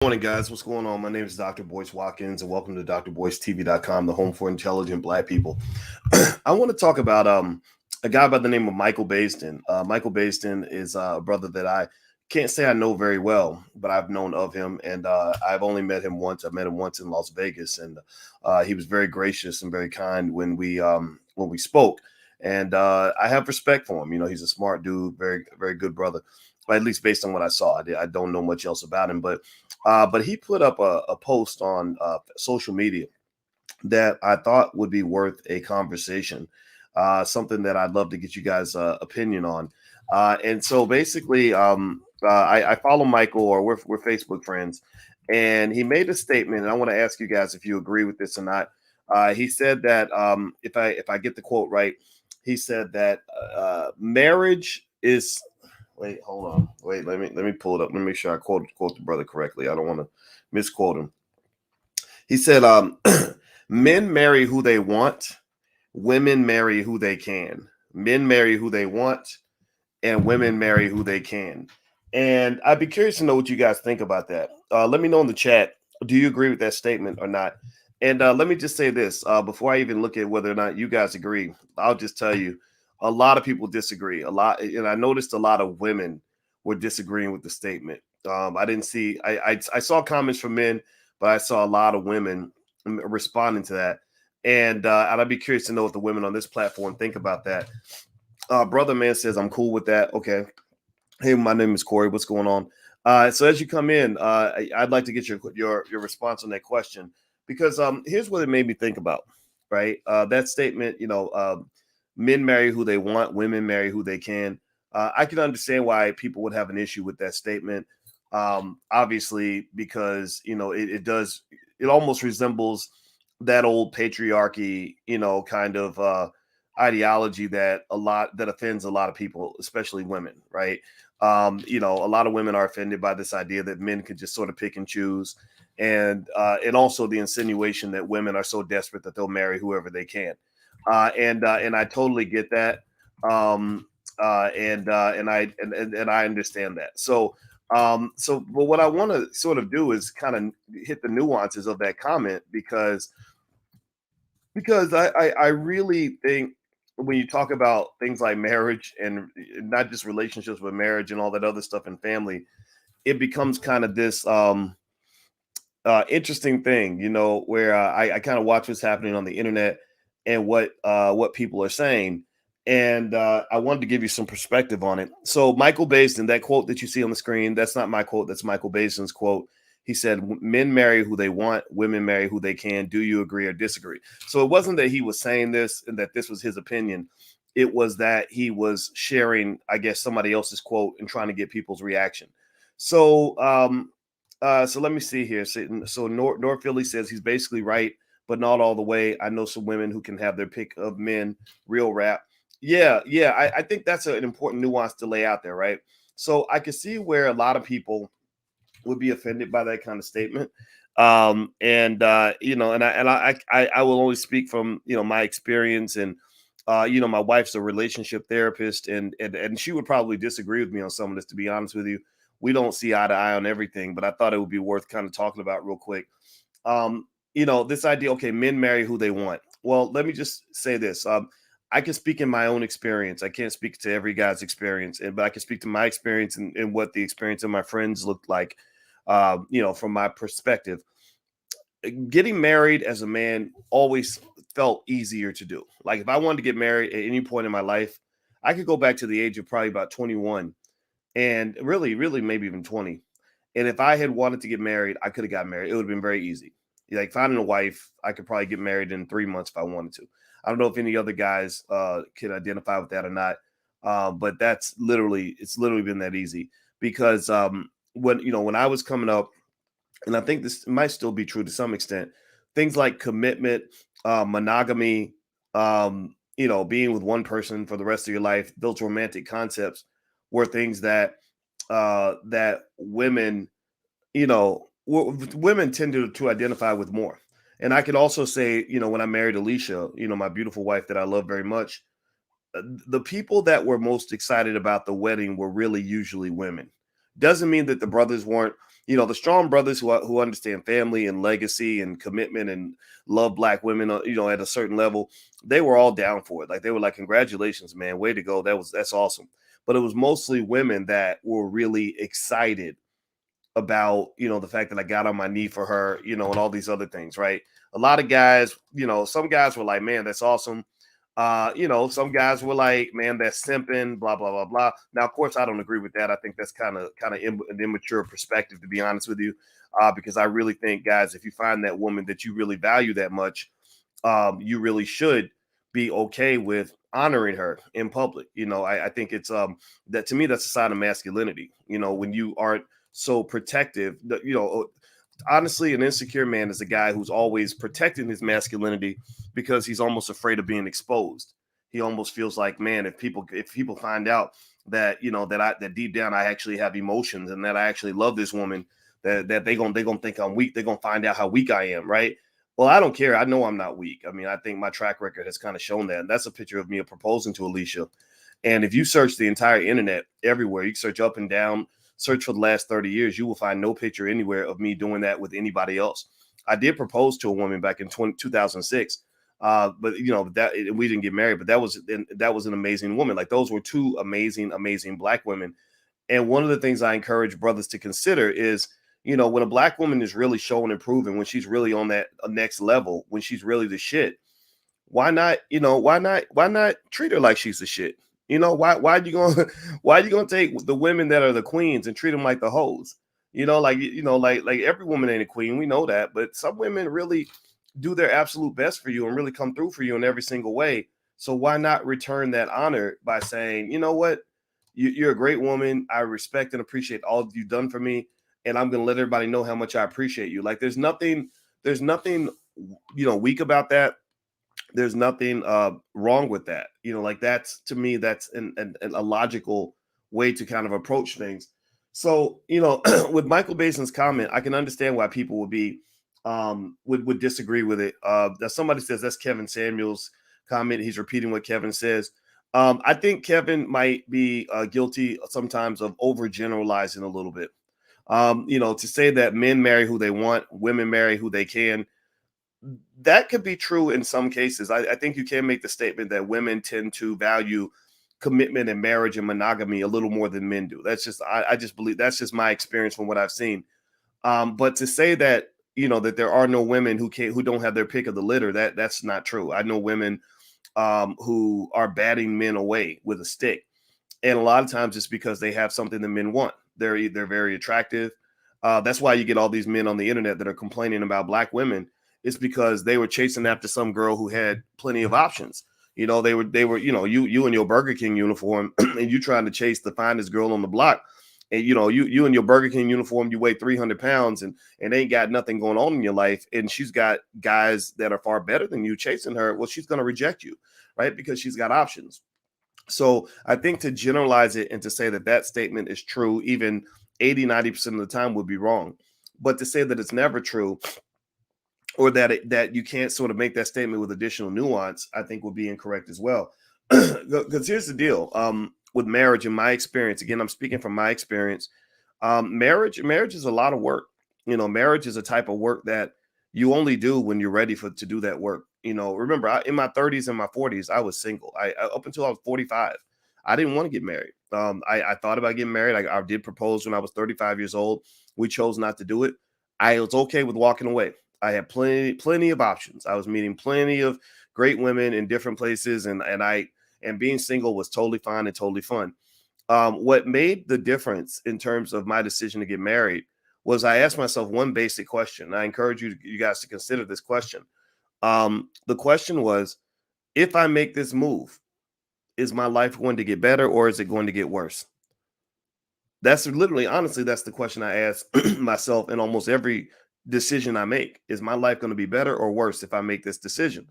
Morning, guys. What's going on? My name is Dr. Boyce Watkins, and welcome to drboycetv.com, the home for intelligent Black people. I want to talk about a guy by the name of Michael Baisden. Michael Baisden is a brother that I can't say I know very well, but I've known of him, and I've only met him once. I met him once in Las Vegas, and he was very gracious and very kind when we spoke. And I have respect for him. You know, he's a smart dude, very very good brother. At least based on what I saw, I don't know much else about him, but he put up a post on social media that I thought would be worth a conversation, something that I'd love to get you guys' opinion on. And so basically, I follow Michael, or we're Facebook friends, and he made a statement, and I want to ask you guys if you agree with this or not. He said that if I get the quote right, he said that marriage is. Wait, hold on. Wait, let me pull it up. Let me make sure I quote the brother correctly. I don't want to misquote him. He said, "Men marry who they want, women marry who they can. Men marry who they want, and women marry who they can." And I'd be curious to know what you guys think about that. Let me know in the chat. Do you agree with that statement or not? And let me just say this before I even look at whether or not you guys agree. I'll just tell you, a lot of people disagree. A lot, and I noticed a lot of women were disagreeing with the statement. I didn't see. I saw comments from men, but I saw a lot of women responding to that. And I'd be curious to know what the women on this platform think about that. Brother man says I'm cool with that. Okay. Hey, my name is Corey. What's going on? So as you come in, I'd like to get your response on that question, because here's what it made me think about. Right, that statement. Men marry who they want, women marry who they can. I can understand why people would have an issue with that statement. Obviously, because it almost resembles that old patriarchy, kind of ideology that offends a lot of people, especially women, right? A lot of women are offended by this idea that men can just sort of pick and choose, and also the insinuation that women are so desperate that they'll marry whoever they can. And I totally get that. And I understand that. But what I want to sort of do is kind of hit the nuances of that comment, because I really think when you talk about things like marriage, and not just relationships, but marriage and all that other stuff and family, it becomes kind of this interesting thing, where I kind of watch what's happening on the internet and what people are saying. And I wanted to give you some perspective on it. So Michael Baisden, that quote that you see on the screen, that's not my quote. That's Michael Baisden's quote. He said, "Men marry who they want, women marry who they can. Do you agree or disagree?" So it wasn't that he was saying this and that this was his opinion. It was that he was sharing, I guess, somebody else's quote and trying to get people's reaction. So let me see here. So Northphilly says he's basically right, but not all the way. I know some women who can have their pick of men. Real rap. Yeah, yeah. I think that's an important nuance to lay out there, right? So I can see where a lot of people would be offended by that kind of statement. And I will only speak from my experience, and my wife's a relationship therapist, and she would probably disagree with me on some of this. To be honest with you, we don't see eye to eye on everything, but I thought it would be worth kind of talking about real quick. This idea. Okay, men marry who they want. Well, let me just say this. I can speak in my own experience. I can't speak to every guy's experience, but I can speak to my experience and what the experience of my friends looked like. From my perspective, getting married as a man always felt easier to do. Like if I wanted to get married at any point in my life, I could go back to the age of probably about 21, and really, really maybe even 20. And if I had wanted to get married, I could have got married. It would have been very easy. Like finding a wife, I could probably get married in 3 months if I wanted to. I don't know if any other guys can identify with that or not, but it's literally been that easy, because when I was coming up, and I think this might still be true to some extent, things like commitment, monogamy, being with one person for the rest of your life, those romantic concepts were things that women, women tend to identify with more. And I can also say, when I married Alicia, my beautiful wife that I love very much, the people that were most excited about the wedding were really usually women. Doesn't mean that the brothers weren't. the strong brothers who understand family and legacy and commitment and love black women, at a certain level, they were all down for it. Like they were like, "Congratulations, man, way to go! That's awesome." But it was mostly women that were really excited about the fact that I got on my knee for her, and all these other things, right? A lot of guys, some guys were like, "Man, that's awesome." Some guys were like, "Man, that's simping," blah blah blah blah. Now, of course, I don't agree with that. I think that's kind of an immature perspective, to be honest with you, because I really think, guys, if you find that woman that you really value that much, you really should be okay with honoring her in public. I think it's that, to me, that's a sign of masculinity. When you aren't so protective, honestly, an insecure man is a guy who's always protecting his masculinity because he's almost afraid of being exposed. He almost feels like, man, if people find out that that deep down I actually have emotions and that I actually love this woman, that they gonna think I'm weak. They're gonna find out how weak I am, right? Well, I don't care. I know I'm not weak. I mean, I think my track record has kind of shown that. And that's a picture of me proposing to Alicia. And if you search the entire internet everywhere, you search up and down, search for the last 30 years, you will find no picture anywhere of me doing that with anybody else. I did propose to a woman back in 2006. But that we didn't get married, but that was an amazing woman. Like those were two amazing black women. And one of the things I encourage brothers to consider is, when a black woman is really showing and proving, when she's really on that next level, when she's really the shit, why not treat her like she's the shit? Why you gonna why you gonna take the women that are the queens and treat them like the hoes? Like every woman ain't a queen, we know that, but some women really do their absolute best for you and really come through for you in every single way. So why not return that honor by saying, you know what, you're a great woman. I respect and appreciate all that you've done for me, and I'm gonna let everybody know how much I appreciate you. Like there's nothing weak about that. There's nothing wrong with that. Like that's, to me, that's a logical way to kind of approach things. So with Michael Basin's comment, I can understand why people would be would disagree with it. That somebody says that's Kevin Samuels' comment. He's repeating what Kevin says. I think Kevin might be guilty sometimes of overgeneralizing a little bit. To say that men marry who they want, women marry who they can, that could be true in some cases. I think you can make the statement that women tend to value commitment and marriage and monogamy a little more than men do. I just believe that's just my experience from what I've seen. But to say that that there are no women who don't have their pick of the litter, that's not true. I know women who are batting men away with a stick, and a lot of times it's because they have something that men want. They're very attractive. That's why you get all these men on the internet that are complaining about black women. It's because they were chasing after some girl who had plenty of options. They were you in your Burger King uniform and you trying to chase the finest girl on the block. And you in your Burger King uniform, you weigh 300 pounds and ain't got nothing going on in your life. And she's got guys that are far better than you chasing her. Well, she's going to reject you, right? Because she's got options. So I think to generalize it and to say that statement is true, even 80-90% of the time, would be wrong. But to say that it's never true, or that you can't sort of make that statement with additional nuance, I think would be incorrect as well. Because here's the deal, with marriage, in my experience, again, I'm speaking from my experience, marriage is a lot of work. Marriage is a type of work that you only do when you're ready to do that work. Remember, in my 30s and my 40s, I was single. Up until I was 45, I didn't want to get married. I thought about getting married. I did propose when I was 35 years old. We chose not to do it. I was okay with walking away. I had plenty of options. I was meeting plenty of great women in different places, and being single was totally fine and totally fun. What made the difference in terms of my decision to get married was I asked myself one basic question. I encourage you guys to consider this question. The question was, if I make this move, is my life going to get better or is it going to get worse? That's literally, honestly, that's the question I ask myself in almost every decision I make. Is my life going to be better or worse if I make this decision?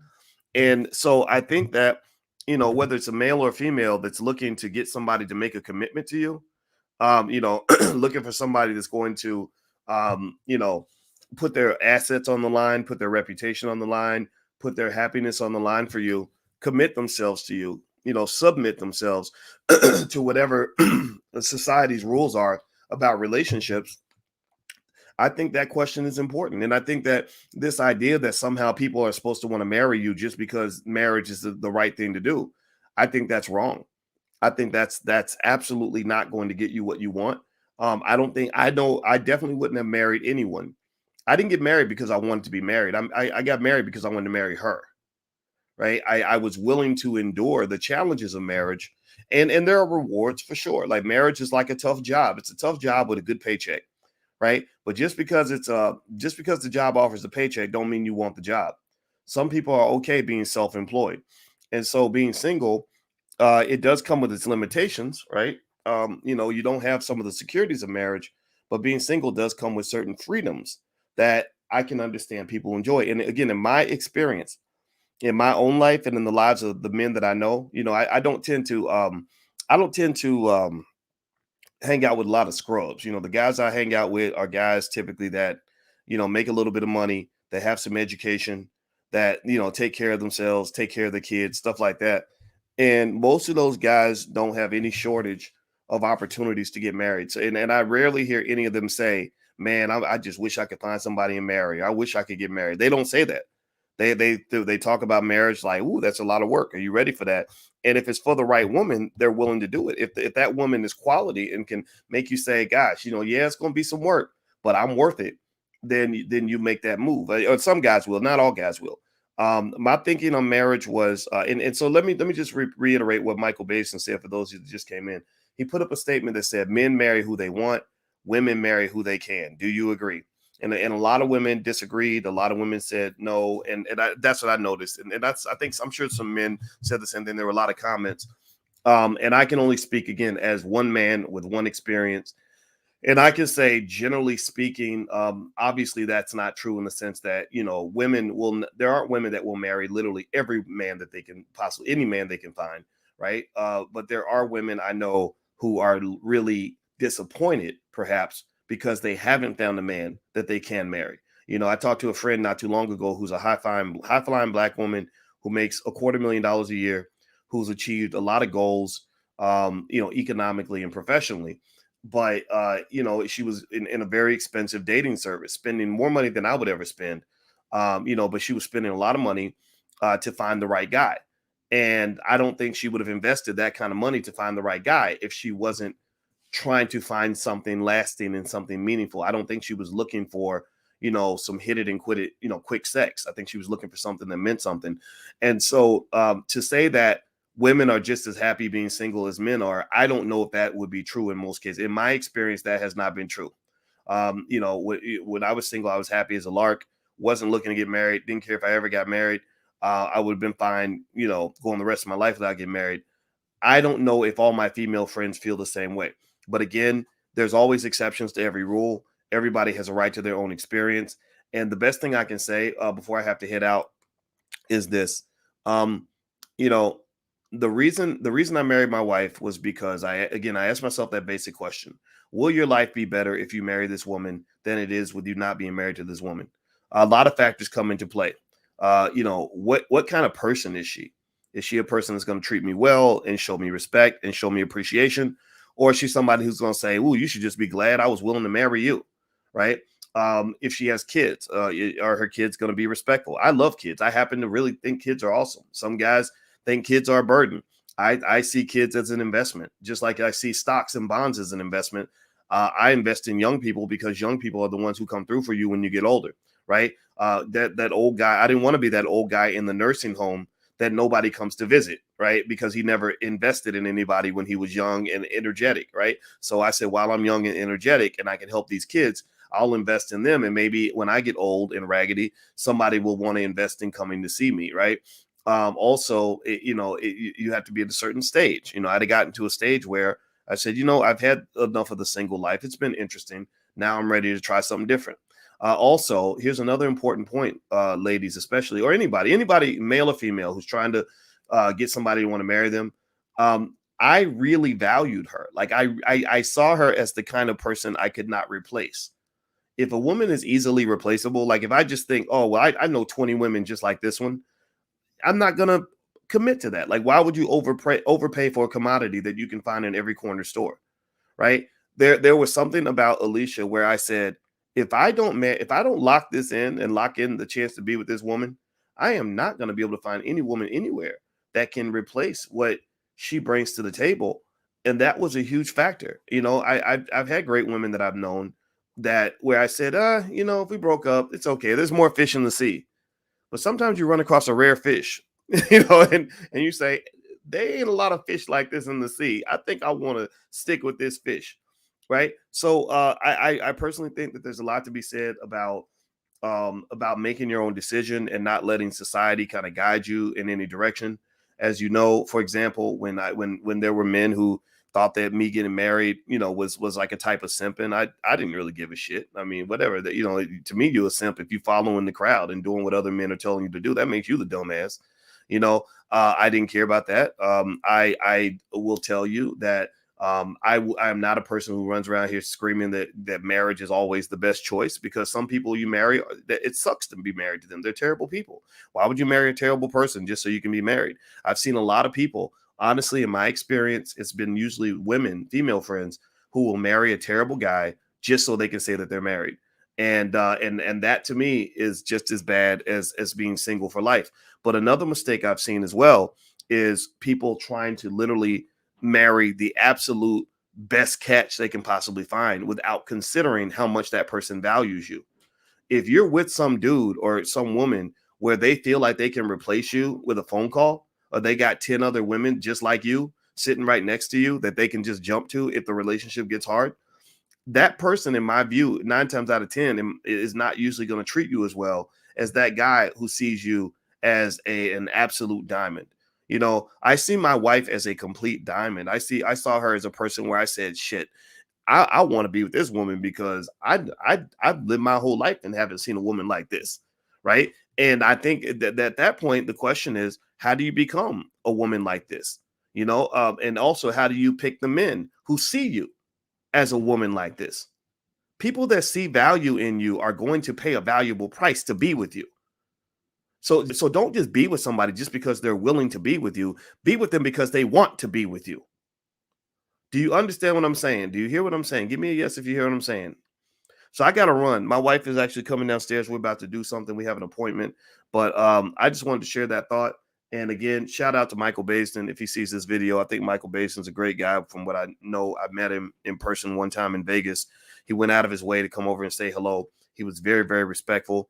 And so I think that, whether it's a male or female that's looking to get somebody to make a commitment to you, looking for somebody that's going to, put their assets on the line, put their reputation on the line, put their happiness on the line for you, commit themselves to you, submit themselves to whatever society's rules are about relationships. I think that question is important. And I think that this idea that somehow people are supposed to want to marry you just because marriage is the right thing to do, I think that's wrong. I think that's absolutely not going to get you what you want. I don't think I know I definitely wouldn't have married anyone. I didn't get married because I wanted to be married. I got married because I wanted to marry her. Right. I was willing to endure the challenges of marriage. And there are rewards for sure. Like marriage is like a tough job. It's a tough job with a good paycheck. Right. But just because the job offers a paycheck don't mean you want the job. Some people are okay being self-employed. And so being single, it does come with its limitations, right? You don't have some of the securities of marriage, but being single does come with certain freedoms that I can understand people enjoy. And again, in my experience, in my own life and in the lives of the men that I know, I don't tend to hang out with a lot of scrubs. The guys I hang out with are guys typically that, make a little bit of money, that have some education, that, take care of themselves, take care of the kids, stuff like that. And most of those guys don't have any shortage of opportunities to get married. So, and I rarely hear any of them say, man, I just wish I could find somebody and marry. I wish I could get married. They don't say that. They talk about marriage like, ooh, that's a lot of work. Are you ready for that? And if it's for the right woman, they're willing to do it. If that woman is quality and can make you say, gosh, yeah, it's going to be some work, but I'm worth it, then you make that move. Or some guys will, not all guys will. My thinking on marriage was, and so let me just reiterate what Michael Baisden said for those who just came in. He put up a statement that said, "Men marry who they want, women marry who they can." Do you agree? And a lot of women disagreed. A lot of women said no, and that's what I noticed. And that's I think I'm sure some men said the same thing. There were a lot of comments. And I can only speak again as one man with one experience. And I can say, generally speaking, obviously that's not true in the sense that there aren't women that will marry literally every man that they can possibly any man they can find, right? But there are women I know who are really disappointed, perhaps because they haven't found a man that they can marry. I talked to a friend not too long ago who's a high flying black woman who makes $250,000 a year, who's achieved a lot of goals, economically and professionally, but she was in a very expensive dating service, spending more money than I would ever spend. But she was spending a lot of money to find the right guy. And I don't think she would have invested that kind of money to find the right guy if she wasn't trying to find something lasting and something meaningful. I don't think she was looking for, some hit it and quit it, quick sex. I think she was looking for something that meant something. And so to say that women are just as happy being single as men are, I don't know if that would be true in most cases. In my experience, that has not been true. When I was single, I was happy as a lark, wasn't looking to get married, didn't care if I ever got married. I would have been fine, going the rest of my life without getting married. I don't know if all my female friends feel the same way. But again, there's always exceptions to every rule. Everybody has a right to their own experience. And the best thing I can say before I have to head out is this. Um, you know, the reason I married my wife was because I asked myself that basic question. Will your life be better if you marry this woman than it is with you not being married to this woman? A lot of factors come into play. What kind of person is she? Is she a person that's going to treat me well and show me respect and show me appreciation? Or is she somebody who's going to say, "Ooh, you should just be glad I was willing to marry you," right? If she has kids, are her kids going to be respectful? I love kids. I happen to really think kids are awesome. Some guys think kids are a burden. I see kids as an investment, just like I see stocks and bonds as an investment. I invest in young people because young people are the ones who come through for you when you get older, right? That old guy, I didn't want to be that old guy in the nursing home that nobody comes to visit, right? Because he never invested in anybody when he was young and energetic, right? So I said, while I'm young and energetic and I can help these kids, I'll invest in them. And maybe when I get old and raggedy, somebody will want to invest in coming to see me, right? You have to be at a certain stage. I'd have gotten to a stage where I said, I've had enough of the single life. It's been interesting. Now I'm ready to try something different. Also, here's another important point, ladies, especially, or anybody, male or female, who's trying to get somebody to want to marry them. I really valued her. Like I saw her as the kind of person I could not replace. If a woman is easily replaceable, like if I just think, oh, well, I know 20 women just like this one, I'm not gonna commit to that. Like, why would you overpay for a commodity that you can find in every corner store, right? There was something about Alicia where I said, if I don't lock this in and lock in the chance to be with this woman, I am not going to be able to find any woman anywhere that can replace what she brings to the table. And that was a huge factor. I've had great women that I've known that where I said, if we broke up, it's okay. There's more fish in the sea. But sometimes you run across a rare fish, and you say, there ain't a lot of fish like this in the sea. I think I want to stick with this fish, right? So I personally think that there's a lot to be said about making your own decision and not letting society kind of guide you in any direction. As you know, for example, when there were men who thought that me getting married, was like a type of simping, I didn't really give a shit. I mean, whatever that, to me, you're a simp if you following the crowd and doing what other men are telling you to do. That makes you the dumbass. I didn't care about that. I will tell you that I am not a person who runs around here screaming that marriage is always the best choice, because some people you marry, it sucks to be married to them. They're terrible people. Why would you marry a terrible person just so you can be married? I've seen a lot of people, honestly, in my experience, it's been usually women, female friends, who will marry a terrible guy just so they can say that they're married. And that to me is just as bad as being single for life. But another mistake I've seen as well is people trying to literally marry the absolute best catch they can possibly find without considering how much that person values you. If you're with some dude or some woman where they feel like they can replace you with a phone call, or they got 10 other women just like you sitting right next to you that they can just jump to if the relationship gets hard, that person, in my view, 9 times out of 10 is not usually going to treat you as well as that guy who sees you as an absolute diamond. I see my wife as a complete diamond. I saw her as a person where I said, shit, I want to be with this woman because I've lived my whole life and haven't seen a woman like this. Right. And I think that at that point, the question is, how do you become a woman like this? And also, how do you pick the men who see you as a woman like this? People that see value in you are going to pay a valuable price to be with you. So don't just be with somebody just because they're willing to be with you. Be with them because they want to be with you. Do you understand what I'm saying? Do you hear what I'm saying? Give me a yes if you hear what I'm saying. So I got to run. My wife is actually coming downstairs. We're about to do something. We have an appointment. But I just wanted to share that thought. And again, shout out to Michael Baisden if he sees this video. I think Michael Baisden's a great guy. From what I know, I met him in person one time in Vegas. He went out of his way to come over and say hello. He was very, very respectful.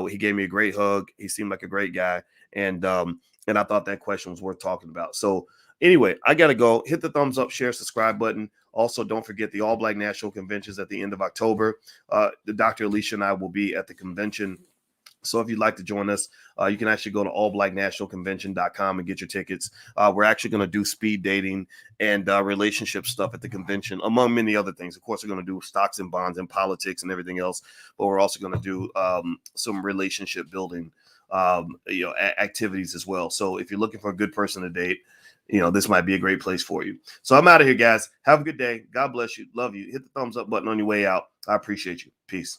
He gave me a great hug. He seemed like a great guy. And I thought that question was worth talking about. So anyway, I got to go. Hit the thumbs up, share, subscribe button. Also, don't forget the All Black National Conventions at the end of October. Dr. Alicia and I will be at the convention. So if you'd like to join us, you can actually go to allblacknationalconvention.com and get your tickets. We're actually going to do speed dating and relationship stuff at the convention, among many other things. Of course, we're going to do stocks and bonds and politics and everything else, but we're also going to do some relationship building activities as well. So if you're looking for a good person to date, this might be a great place for you. So I'm out of here, guys. Have a good day. God bless you. Love you. Hit the thumbs up button on your way out. I appreciate you. Peace.